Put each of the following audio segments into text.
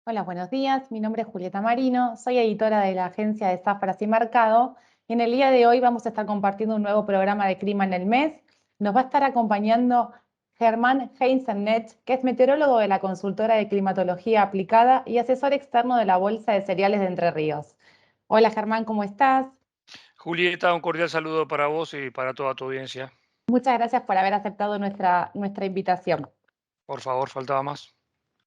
Hola, buenos días. Mi nombre es Julieta Marino, soy editora de la agencia de Zafras y Mercado y en el día de hoy vamos a estar compartiendo un nuevo programa de Clima en el Mes. Nos va a estar acompañando Germán Heinzennet, que es meteorólogo de la consultora de climatología aplicada y asesor externo de la Bolsa de Cereales de Entre Ríos. Hola Germán, ¿cómo estás? Julieta, un cordial saludo para vos y para toda tu audiencia. Muchas gracias por haber aceptado nuestra invitación. Por favor, faltaba más.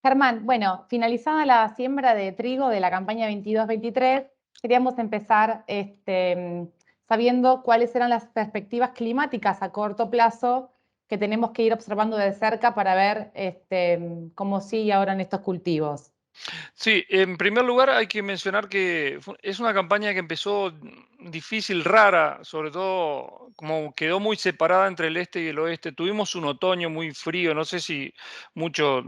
Germán, bueno, finalizada la siembra de trigo de la campaña 22-23, queríamos empezar sabiendo cuáles eran las perspectivas climáticas a corto plazo que tenemos que ir observando de cerca para ver cómo sigue ahora en estos cultivos. Sí, en primer lugar hay que mencionar que es una campaña que empezó difícil, rara, sobre todo como quedó muy separada entre el este y el oeste. Tuvimos un otoño muy frío, no sé si muchos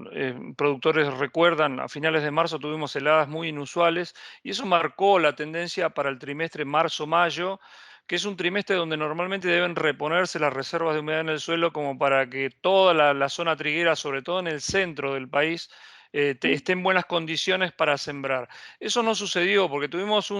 productores recuerdan, a finales de marzo tuvimos heladas muy inusuales y eso marcó la tendencia para el trimestre marzo-mayo, que es un trimestre donde normalmente deben reponerse las reservas de humedad en el suelo como para que toda la zona triguera, sobre todo en el centro del país, esté en buenas condiciones para sembrar. Eso no sucedió porque tuvimos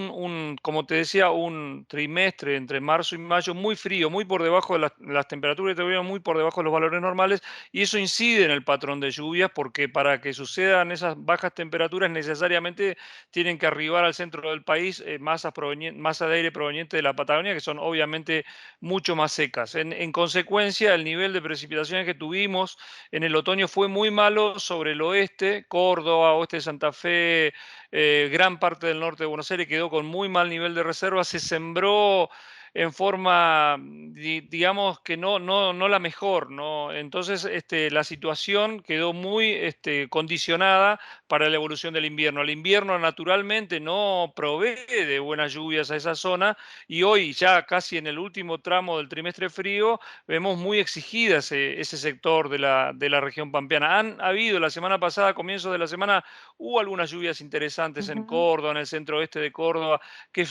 como te decía, un trimestre entre marzo y mayo muy frío, muy por debajo de las temperaturas que tuvimos, muy por debajo de los valores normales, y eso incide en el patrón de lluvias porque para que sucedan esas bajas temperaturas necesariamente tienen que arribar al centro del país masas de aire proveniente de la Patagonia, que son obviamente mucho más secas. En consecuencia, el nivel de precipitaciones que tuvimos en el otoño fue muy malo sobre el oeste, Córdoba, oeste de Santa Fe, gran parte del norte de Buenos Aires quedó con muy mal nivel de reserva. Se sembró en forma, digamos que no la mejor, ¿no? Entonces, la situación quedó muy condicionada para la evolución del invierno. El invierno naturalmente no provee de buenas lluvias a esa zona y hoy ya casi en el último tramo del trimestre frío vemos muy exigida ese sector de la región pampeana. Han habido la semana pasada, a comienzos de la semana, hubo algunas lluvias interesantes en Ujú. Córdoba, en el centro oeste de Córdoba, que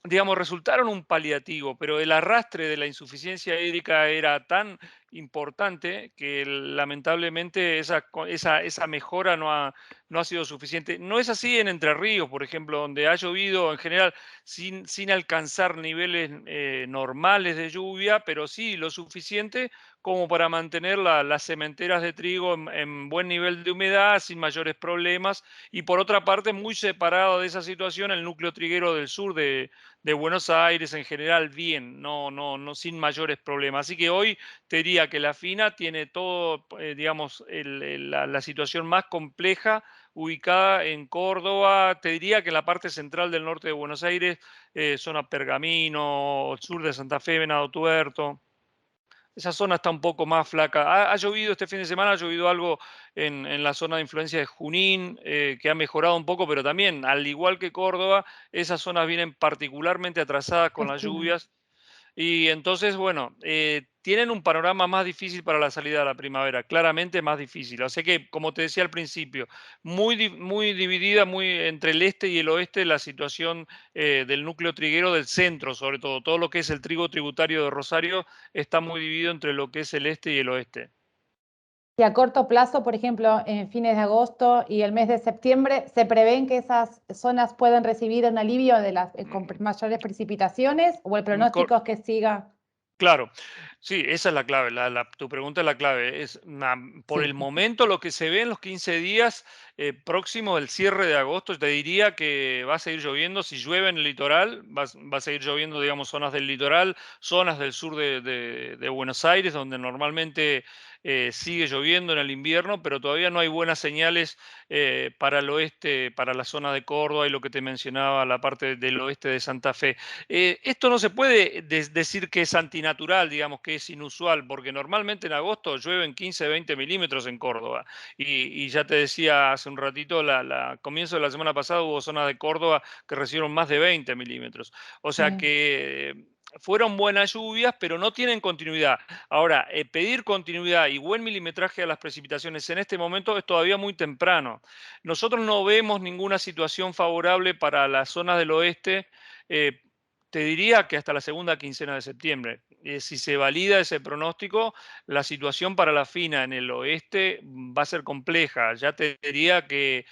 digamos, resultaron un paliativo, pero el arrastre de la insuficiencia hídrica era tan importante que lamentablemente esa mejora no ha sido suficiente. No es así en Entre Ríos, por ejemplo, donde ha llovido en general sin alcanzar niveles normales de lluvia, pero sí lo suficiente como para mantener las sementeras de trigo en buen nivel de humedad, sin mayores problemas, y por otra parte, muy separado de esa situación, el núcleo triguero del sur de Buenos Aires en general, bien, no, sin mayores problemas. Así que hoy te diría que la FINA tiene todo, digamos, la situación más compleja ubicada en Córdoba, te diría que en la parte central del norte de Buenos Aires, zona Pergamino, sur de Santa Fe, Venado Tuerto. Esa zona está un poco más flaca. Ha llovido este fin de semana, ha llovido algo en la zona de influencia de Junín, que ha mejorado un poco, pero también, al igual que Córdoba, esas zonas vienen particularmente atrasadas con las Sí. lluvias y entonces, bueno, tienen un panorama más difícil para la salida de la primavera, claramente más difícil. O sea que, como te decía al principio, muy dividida muy entre el este y el oeste la situación del núcleo triguero del centro, sobre todo. Todo lo que es el trigo tributario de Rosario está muy dividido entre lo que es el este y el oeste. Y a corto plazo, por ejemplo, en fines de agosto y el mes de septiembre, ¿se prevén que esas zonas puedan recibir un alivio de las con Mm, mayores precipitaciones o el cor- pronóstico es que siga? Claro, sí, esa es la clave. Tu pregunta es la clave. Por Sí. el momento, lo que se ve en los 15 días próximos del cierre de agosto, te diría que va a seguir lloviendo. Si llueve en el litoral, va a seguir lloviendo, digamos, zonas del litoral, zonas del sur de Buenos Aires, donde normalmente sigue lloviendo en el invierno, pero todavía no hay buenas señales para el oeste, para la zona de Córdoba y lo que te mencionaba, la parte del oeste de Santa Fe. Esto no se puede decir que es antinatural, digamos que es inusual, porque normalmente en agosto llueven 15, 20 milímetros en Córdoba. Y ya te decía hace un ratito, comienzo de la semana pasada hubo zonas de Córdoba que recibieron más de 20 milímetros. O sea Sí. que fueron buenas lluvias, pero no tienen continuidad. Ahora, pedir continuidad y buen milimetraje a las precipitaciones en este momento es todavía muy temprano. Nosotros no vemos ninguna situación favorable para las zonas del oeste. eh, Te diría que hasta la segunda quincena de septiembre. Si se valida ese pronóstico, la situación para la FINA en el oeste va a ser compleja. Ya te diría que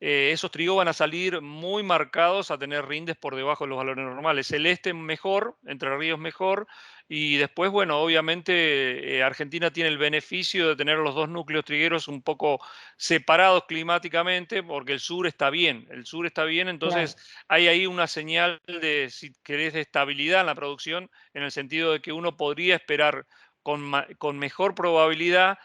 esos trigos van a salir muy marcados a tener rindes por debajo de los valores normales. El este mejor, Entre Ríos mejor, y después, bueno, obviamente Argentina tiene el beneficio de tener los dos núcleos trigueros un poco separados climáticamente, porque el sur está bien, Claro. entonces hay ahí una señal de, si querés, de estabilidad en la producción, en el sentido de que uno podría esperar con mejor probabilidad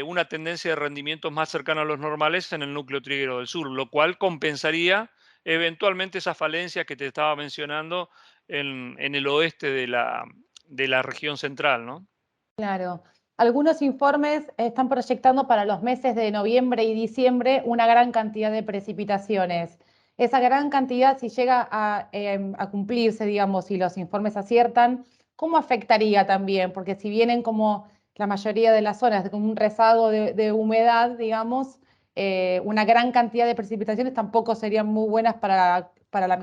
una tendencia de rendimientos más cercana a los normales en el núcleo triguero del sur, lo cual compensaría eventualmente esas falencias que te estaba mencionando en el oeste de la región central, ¿no? Claro. Algunos informes están proyectando para los meses de noviembre y diciembre una gran cantidad de precipitaciones. Esa gran cantidad, si llega a cumplirse, digamos, si los informes aciertan, ¿cómo afectaría también? Porque si vienen como la mayoría de las zonas con un rezago de humedad, digamos, una gran cantidad de precipitaciones tampoco serían muy buenas para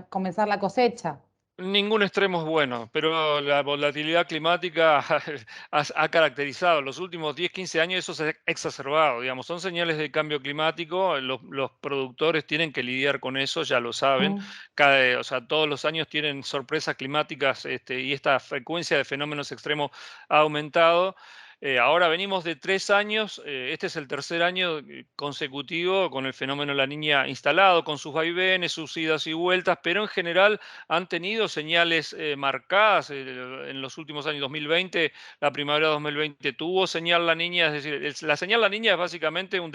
comenzar la cosecha. Ningún extremo es bueno, pero la volatilidad climática ha caracterizado los últimos 10, 15 años, eso se ha exacerbado, digamos, son señales de cambio climático, los productores tienen que lidiar con eso, ya lo saben, Mm. o sea, todos los años tienen sorpresas climáticas, y esta frecuencia de fenómenos extremos ha aumentado. Ahora venimos de 3 años, este es el tercer año consecutivo con el fenómeno La Niña instalado, con sus vaivenes, sus idas y vueltas, pero en general han tenido señales marcadas en los últimos años. 2020, la primavera de 2020 tuvo señal La Niña, es decir, la señal La Niña es básicamente un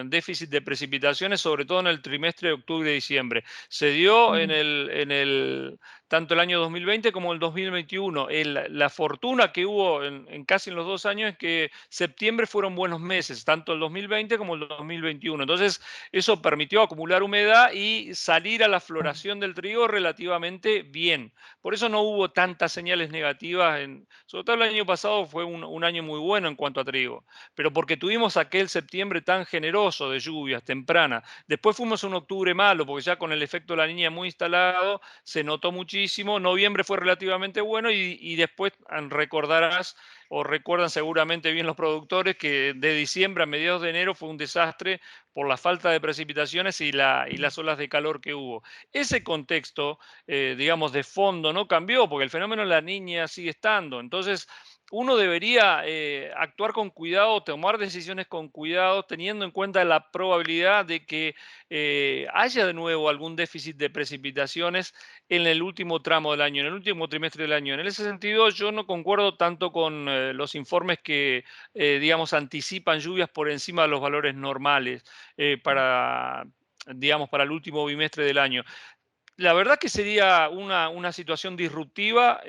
déficit de precipitaciones, sobre todo en el trimestre de octubre y diciembre. Se dio Mm. tanto el año 2020 como el 2021. La fortuna que hubo en casi en los 2 años es que septiembre fueron buenos meses, tanto el 2020 como el 2021. Entonces, eso permitió acumular humedad y salir a la floración del trigo relativamente bien. Por eso no hubo tantas señales negativas. Sobre todo el año pasado fue un año muy bueno en cuanto a trigo, pero porque tuvimos aquel septiembre tan generoso de lluvias tempranas. Después fuimos a un octubre malo, porque ya con el efecto de la niña muy instalado, se notó muchísimo. Noviembre fue relativamente bueno y después recordarás o recuerdan seguramente bien los productores que de diciembre a mediados de enero fue un desastre por la falta de precipitaciones y las olas de calor que hubo. Ese contexto, digamos, de fondo no cambió porque el fenómeno de la niña sigue estando. Entonces, uno debería actuar con cuidado, tomar decisiones con cuidado, teniendo en cuenta la probabilidad de que haya de nuevo algún déficit de precipitaciones en el último tramo del año, en el último trimestre del año. En ese sentido, yo no concuerdo tanto con los informes que, digamos, anticipan lluvias por encima de los valores normales digamos, para el último bimestre del año. La verdad que sería una situación disruptiva,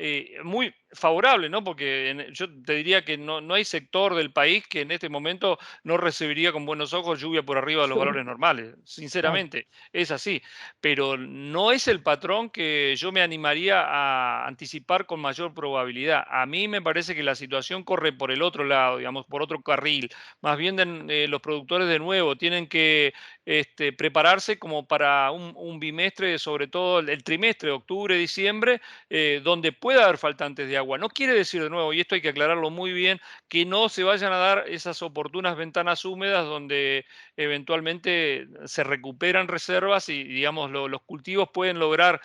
muy favorable, ¿no? Porque yo te diría que no hay sector del país que en este momento no recibiría con buenos ojos lluvia por arriba de los Lluvia. valores normales. Claro. Sinceramente, es así. Pero no es el patrón que yo me animaría a anticipar con mayor probabilidad. A mí me parece que la situación corre por el otro lado, digamos, por otro carril. Más bien los productores de nuevo tienen que prepararse como para un bimestre, sobre todo el trimestre de octubre, diciembre, donde pueda haber faltantes de agua. No quiere decir de nuevo, y esto hay que aclararlo muy bien, que no se vayan a dar esas oportunas ventanas húmedas donde eventualmente se recuperan reservas y, digamos, los cultivos pueden lograr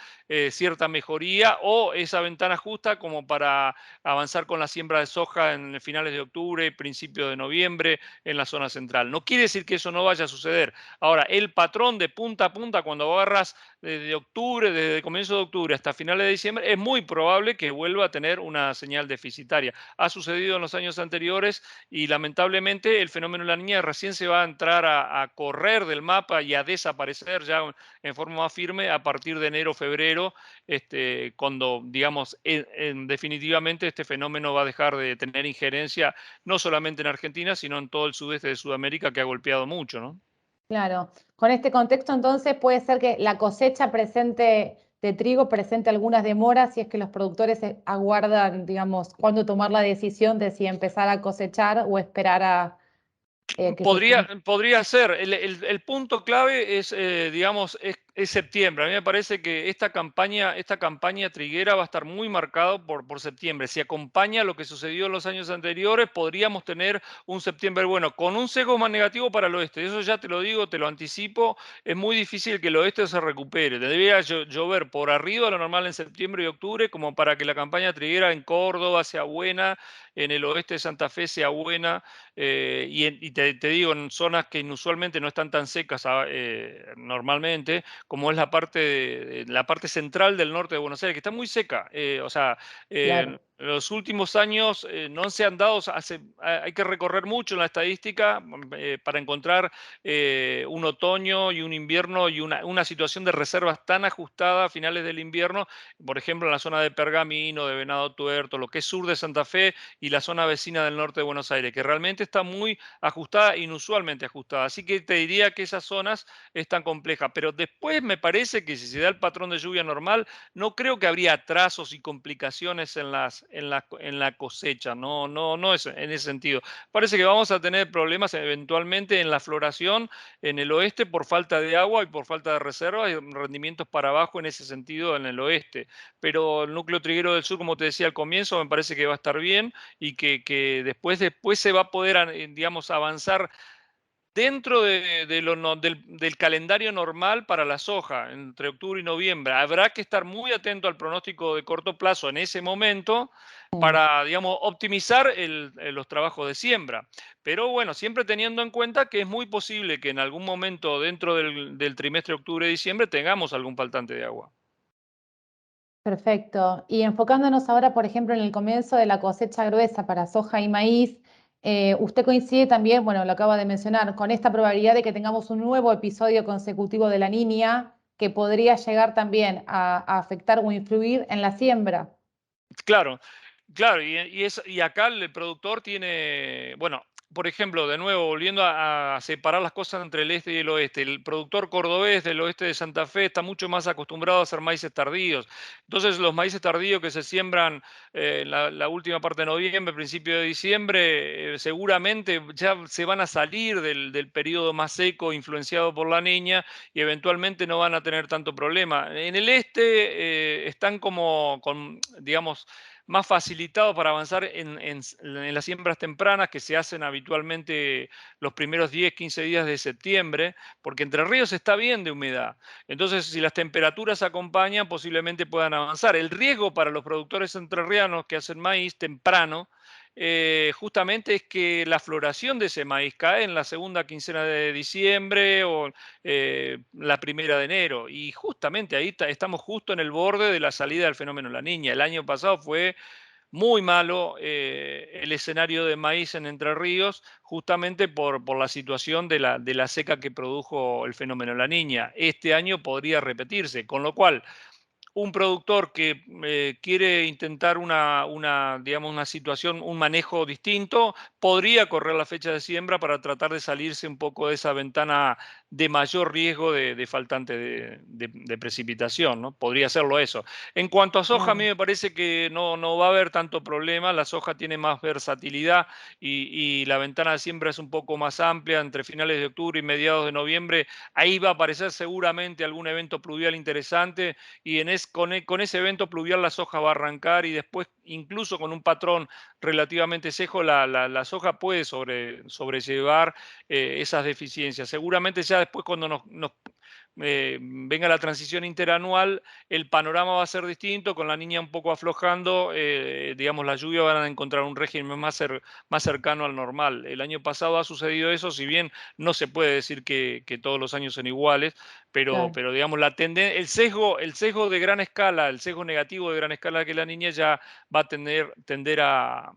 cierta mejoría o esa ventana justa como para avanzar con la siembra de soja en finales de octubre, principios de noviembre en la zona central. No quiere decir que eso no vaya a suceder. Ahora, el patrón de punta a punta, cuando agarras desde octubre, desde el comienzo de octubre hasta finales de diciembre, es muy probable que vuelva a tener una señal deficitaria. Ha sucedido en los años anteriores y lamentablemente el fenómeno de la niña recién se va a entrar a correr del mapa y a desaparecer ya en forma más firme a partir de enero, febrero, cuando, digamos, definitivamente este fenómeno va a dejar de tener injerencia no solamente en Argentina, sino en todo el sudeste de Sudamérica que ha golpeado mucho, ¿no? Claro, con este contexto entonces puede ser que la cosecha presente de trigo presente algunas demoras si es que los productores aguardan, digamos, cuándo tomar la decisión de si empezar a cosechar o esperar a que se Podría ser. El punto clave es, digamos, Es septiembre. A mí me parece que esta campaña triguera va a estar muy marcado por septiembre. Si acompaña lo que sucedió en los años anteriores, podríamos tener un septiembre bueno, con un sesgo más negativo para el oeste. Eso ya te lo digo, te lo anticipo. Es muy difícil que el oeste se recupere. Debería llover por arriba de lo normal en septiembre y octubre, como para que la campaña triguera en Córdoba sea buena, en el oeste de Santa Fe sea buena. Y te digo, en zonas que inusualmente no están tan secas normalmente como es la parte central del norte de Buenos Aires, que está muy seca. O sea, Claro, en los últimos años no se han dado, hay que recorrer mucho en la estadística para encontrar un otoño y un invierno y una situación de reservas tan ajustada a finales del invierno, por ejemplo, en la zona de Pergamino, de Venado Tuerto, lo que es sur de Santa Fe y la zona vecina del norte de Buenos Aires, que realmente está muy ajustada, inusualmente ajustada. Así que te diría que esas zonas es tan compleja. Pero después me parece que si se da el patrón de lluvia normal, no creo que habría atrasos y complicaciones en la cosecha. No, no, no es en ese sentido. Parece que vamos a tener problemas eventualmente en la floración en el oeste por falta de agua y por falta de reservas y rendimientos para abajo en ese sentido en el oeste. Pero el núcleo triguero del sur, como te decía al comienzo, me parece que va a estar bien y que después se va a poder, digamos, avanzar dentro del calendario normal para la soja, entre octubre y noviembre. Habrá que estar muy atento al pronóstico de corto plazo en ese momento sí. para, digamos, optimizar los trabajos de siembra. Pero bueno, siempre teniendo en cuenta que es muy posible que en algún momento dentro del trimestre octubre-diciembre tengamos algún faltante de agua. Perfecto. Y enfocándonos ahora, por ejemplo, en el comienzo de la cosecha gruesa para soja y maíz, usted coincide también, bueno, lo acaba de mencionar, con esta probabilidad de que tengamos un nuevo episodio consecutivo de la Niña que podría llegar también a afectar o influir en la siembra. Claro, claro, y acá el productor tiene, bueno, por ejemplo, de nuevo, volviendo a separar las cosas entre el este y el oeste, el productor cordobés del oeste de Santa Fe está mucho más acostumbrado a hacer maíces tardíos. Entonces, los maíces tardíos que se siembran en la última parte de noviembre, principio de diciembre, seguramente ya se van a salir del periodo más seco influenciado por la niña y eventualmente no van a tener tanto problema. En el este están como, digamos, más facilitados para avanzar en las siembras tempranas que se hacen habitualmente los primeros 10, 15 días de septiembre, porque Entre Ríos está bien de humedad. Entonces, si las temperaturas acompañan, posiblemente puedan avanzar. El riesgo para los productores entrerrianos que hacen maíz temprano justamente es que la floración de ese maíz cae en la segunda quincena de diciembre o la primera de enero. Y justamente ahí estamos justo en el borde de la salida del fenómeno La Niña. El año pasado fue muy malo el escenario de maíz en Entre Ríos, justamente por la situación de la seca que produjo el fenómeno La Niña. Este año podría repetirse, con lo cual un productor que quiere intentar digamos, una situación, un manejo distinto, podría correr la fecha de siembra para tratar de salirse un poco de esa ventana de mayor riesgo de faltante de precipitación, ¿no? Podría hacerlo eso. En cuanto a soja, a mí Claro. me parece que no va a haber tanto problema. La soja tiene más versatilidad y la ventana de siembra es un poco más amplia entre finales de octubre y mediados de noviembre. Ahí va a aparecer seguramente algún evento pluvial interesante y con ese evento pluvial la soja va a arrancar y después, incluso con un patrón relativamente seco, la soja puede sobrellevar esas deficiencias. Seguramente ya después cuando venga la transición interanual, el panorama va a ser distinto, con la niña un poco aflojando, digamos, las lluvias van a encontrar un régimen más cercano al normal. El año pasado ha sucedido eso, si bien no se puede decir que todos los años son iguales, Claro. pero digamos, el sesgo de gran escala, el sesgo negativo de gran escala que la niña ya va a tender a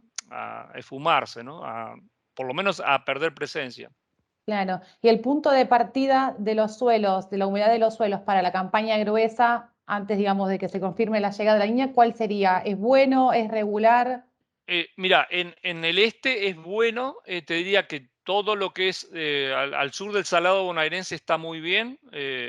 esfumarse, ¿no? Por lo menos a perder presencia. Claro. Y el punto de partida de los suelos, de la humedad de los suelos para la campaña gruesa, antes, digamos, de que se confirme la llegada de la niña, ¿cuál sería? ¿Es bueno? ¿Es regular? Mira, en el este es bueno, te diría que todo lo que es al sur del Salado bonaerense está muy bien,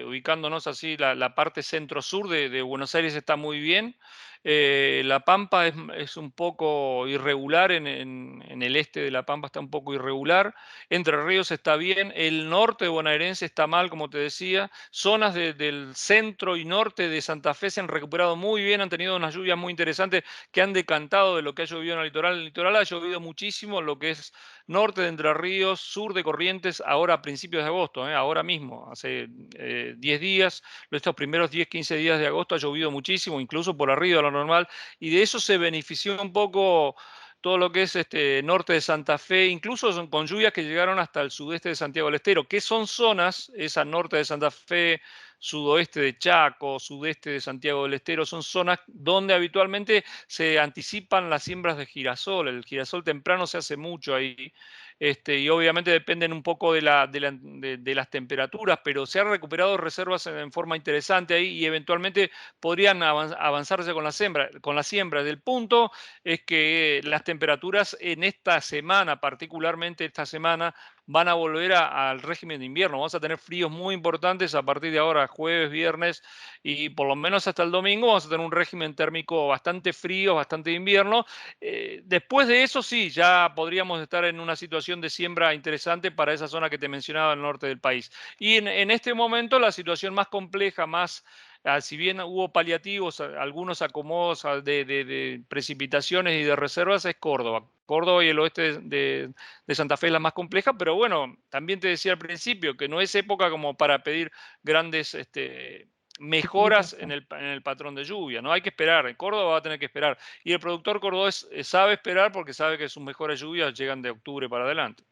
ubicándonos así, la parte centro-sur de Buenos Aires está muy bien. La Pampa es un poco irregular, en el este de La Pampa está un poco irregular. Entre Ríos está bien, el norte bonaerense está mal, como te decía. Zonas del centro y norte de Santa Fe se han recuperado muy bien, han tenido unas lluvias muy interesantes que han decantado de lo que ha llovido en el litoral. El litoral ha llovido muchísimo, lo que es norte de Entre Ríos, sur de Corrientes, ahora a principios de agosto, ahora mismo, hace 10 días, estos primeros 10, 15 días de agosto ha llovido muchísimo, incluso por arriba de lo normal, y de eso se benefició un poco todo lo que es norte de Santa Fe, incluso con lluvias que llegaron hasta el sudeste de Santiago del Estero, que son zonas, esa norte de Santa Fe, sudoeste de Chaco, sudeste de Santiago del Estero, son zonas donde habitualmente se anticipan las siembras de girasol. El girasol temprano se hace mucho ahí, y obviamente dependen un poco de las temperaturas, pero se han recuperado reservas en forma interesante ahí y eventualmente podrían avanzarse con la siembra. El punto es que las temperaturas en esta semana, particularmente esta semana, van a volver al régimen de invierno. Vamos a tener fríos muy importantes a partir de ahora, jueves, viernes y por lo menos hasta el domingo vamos a tener un régimen térmico bastante frío, bastante de invierno. Después de eso, sí, ya podríamos estar en una situación de siembra interesante para esa zona que te mencionaba al norte del país. Y en este momento la situación más compleja, si bien hubo paliativos, algunos acomodos de precipitaciones y de reservas, es Córdoba. Córdoba y el oeste de Santa Fe es la más compleja, pero bueno, también te decía al principio que no es época como para pedir grandes mejoras en Precipitación. el patrón de lluvia, ¿no? Hay que esperar, en Córdoba va a tener que esperar. Y el productor cordobés sabe esperar porque sabe que sus mejores lluvias llegan de octubre para adelante.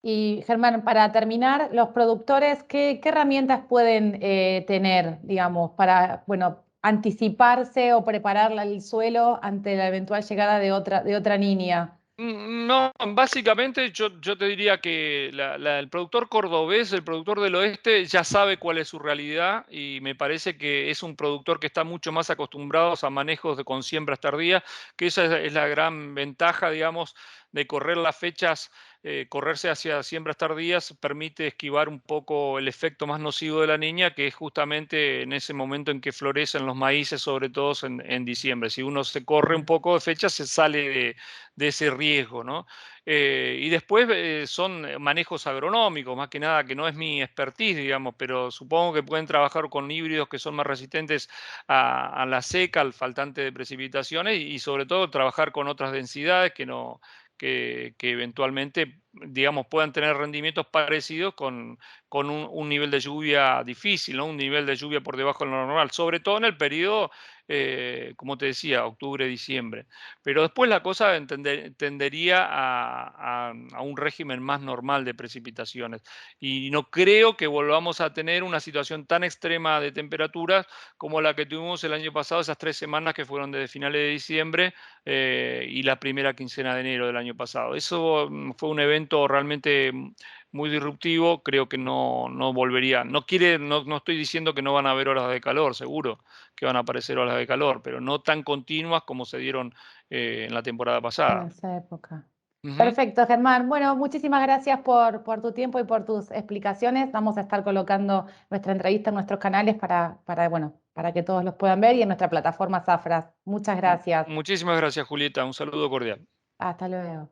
Y Germán, para terminar, los productores, ¿qué herramientas pueden tener, digamos, para, bueno, anticiparse o preparar el suelo ante la eventual llegada de otra niña? No, básicamente yo te diría que el productor cordobés, el productor del oeste, ya sabe cuál es su realidad y me parece que es un productor que está mucho más acostumbrado a manejos con siembras tardías, que esa es la gran ventaja, digamos, de correr las fechas, correrse hacia siembras tardías permite esquivar un poco el efecto más nocivo de la niña, que es justamente en ese momento en que florecen los maíces, sobre todo en diciembre. Si uno se corre un poco de fechas, se sale de ese riesgo, ¿no? Y después son manejos agronómicos, más que nada, que no es mi expertise, digamos, pero supongo que pueden trabajar con híbridos que son más resistentes a la seca, al faltante de precipitaciones y sobre todo trabajar con otras densidades que eventualmente, digamos, puedan tener rendimientos parecidos con un nivel de lluvia difícil, ¿no? Un nivel de lluvia por debajo de lo normal, sobre todo en el periodo, como te decía, octubre, diciembre. Pero después la cosa tendería a un régimen más normal de precipitaciones. Y no creo que volvamos a tener una situación tan extrema de temperaturas como la que tuvimos el año pasado, esas 3 semanas que fueron desde finales de diciembre y la primera quincena de enero del año pasado. Eso fue un evento realmente muy disruptivo, creo que no volvería. No estoy diciendo que no van a haber horas de calor, seguro que van a aparecer olas de calor, pero no tan continuas como se dieron en la temporada En pasada. esa época. Ujú. Perfecto, Germán. Bueno, muchísimas gracias por tu tiempo y por tus explicaciones. Vamos a estar colocando nuestra entrevista en nuestros canales bueno, para que todos los puedan ver y en nuestra plataforma Zafras. Muchas gracias. Muchísimas gracias, Julieta. Un saludo cordial. Hasta luego.